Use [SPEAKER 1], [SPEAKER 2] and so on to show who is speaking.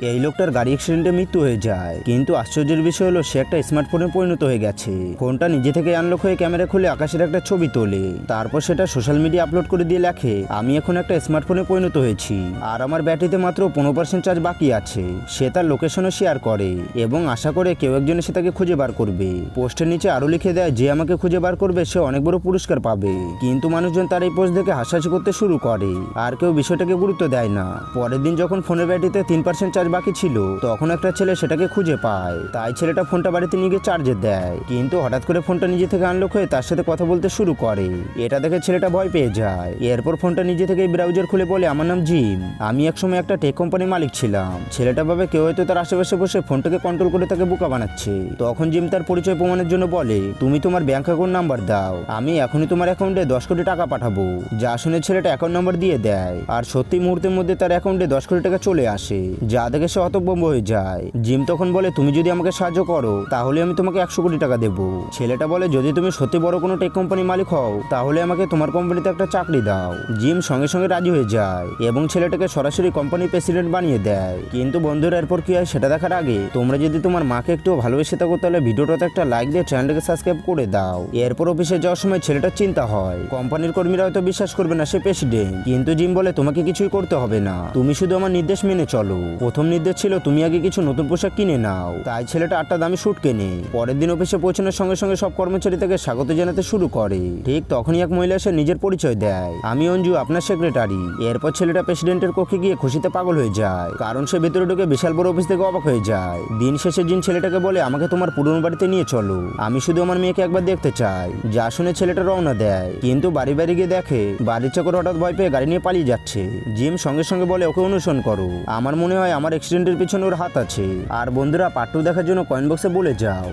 [SPEAKER 1] এই লোকটার গাড়ি অ্যাক্সিডেন্টে মৃত্যু হয়ে যায়, কিন্তু আশ্চর্যের বিষয় হলো সে একটা স্মার্টফোনে পরিণত হয়ে গেছে। ফোনটা নিজে থেকে আনলক হয়ে ক্যামেরা খুলে আকাশের একটা ছবি তোলে, তারপর সেটা সোশ্যাল মিডিয়া আপলোড করে দিয়ে লেখে, আমি এখন একটা স্মার্টফোনে পরিণত হয়েছি আর আমার ব্যাটারিতে মাত্র 15% চার্জ বাকি আছে। সে তার লোকেশনও শেয়ার করে এবং আশা করে কেউ একজন এসে তাকে খুঁজে বার করবে। পোস্টের নিচে আরো লিখে দেয়, যে আমাকে খুঁজে বার করবে সে অনেক বড় পুরস্কার পাবে। কিন্তু মানুষজন তার এই পোস্ট দেখে হাসাহাসি করতে শুরু করে আর কেউ বিষয়টাকে গুরুত্ব দেয় না। পরের দিন যখন ফোনের ব্যাটারিতে 3% চার্জ বাকি ছিল, তখন একটা ছেলে সেটাকে খুঁজে পায়। তাই ছেলেটা ফোনটা বাড়িতে নিয়ে গিয়ে চার্জে দেয়, কিন্তু হঠাৎ করে ফোনটা নিজে থেকে আনলক হয়ে তার সাথে কথা বলতে শুরু করে। এটা দেখে ছেলেটা ভয় পেয়ে যায়। এরপর ফোনটা নিজে থেকে ব্রাউজার খুলে বলে, আমার নাম জিম, আমি একসময় একটা টেক কোম্পানির মালিক ছিলাম। ছেলেটা ভাবে কেউ হয়তো তার আশেপাশে বসে ফোনটাকে কন্ট্রোল করে তাকে বোকা বানাচ্ছে। তখন জিম তার পরিচয় প্রমাণের জন্য বলে, তুমি তোমার ব্যাংক অ্যাকাউন্ট নাম্বার দাও, আমি এখনই তোমার অ্যাকাউন্টে 10 কোটি টাকা পাঠাবো। যা শুনে ছেলেটা অ্যাকাউন্ট নাম্বার দিয়ে দেয় আর সত্যি মুহূর্তের মধ্যে তার অ্যাকাউন্টে 10 কোটি টাকা চলে আসে, যা দেখে সে হতভম্ব হয়ে যায়। জিম তখন বলে, তুমি যদি আমাকে সাহায্য করো তাহলে আমি তোমাকে 100 কোটি টাকা দেবো। ছেলেটা বলে, যদি তুমি সত্যি বড় কোনো টেক কোম্পানির মালিক হও তাহলে আমাকে তোমার কোম্পানিতে একটা চাকরি দাও। জিম সঙ্গে সঙ্গে রাজি হয়ে যায় এবং ছেলেটাকে সরাসরি কোম্পানির প্রেসিডেন্ট বানিয়ে দেয়। কিন্তু বন্ধুরা, এরপর কি হয় সেটা দেখার আগে তোমরা যদি তোমার মাকে একটু ভালোবেসে থাকো তাহলে ভিডিওটাতে একটা লাইক দিয়ে চ্যানেলটাকে সাবস্ক্রাইব করে দাও। এরপর অফিসে যাওয়ার সময় ছেলেটার চিন্তা হয়, কোম্পানির কর্মীরা হয়তো বিশ্বাস করবে না সে প্রেসিডেন্ট। কিন্তু জিম বলে, তোমাকে কিছুই করতে হবে না, তুমি শুধু আমার নির্দেশ মেনে চলো। প্রথম নির্দেশ ছিল তুমি আগে কিছু নতুন পোশাক কিনে নাও। তাই ছেলেটা 8টা দামি স্যুট কেনে। পরের দিন অফিসে পৌঁছানোর সঙ্গে সঙ্গে সব কর্মচারী তাকে স্বাগত জানাতে শুরু করে। ঠিক তখনই এক মহিলা এসে নিজের পরিচয় দেয়, আমি অঞ্জু, আপনার সেক্রেটারি। এরপর ছেলেটা প্রেসিডেন্টের কক্ষে গিয়ে খুশিতে পাগল হয়ে যায়, কারণ সে ভেতরে ঢুকে বিশাল বড় অফিস থেকে অবাক হয়ে যায়। দিন শেষে জিন ছেলেটাকে বলে, আমাকে তোমার পুরনো বাড়িতে নিয়ে চলো, আমি শুধু আমার মেয়েকে একবার দেখতে চাই। যা শুনে ছেলেটা রওনা দেয়, কিন্তু বাড়ি বাড়ি গিয়ে দেখে বাড়ির চাকর হঠাৎ ভয় পেয়ে গাড়ি নিয়ে পালিয়ে যাচ্ছে। জিম সঙ্গে সঙ্গে বলে, ওকে অনুসরণ করো, আমার মনে হয় আমার অ্যাক্সিডেন্টের পিছনে ওর হাত আছে। আর বন্ধুরা, পার্ট 2 দেখার জন্য কমেন্ট বক্সে বলে যাও।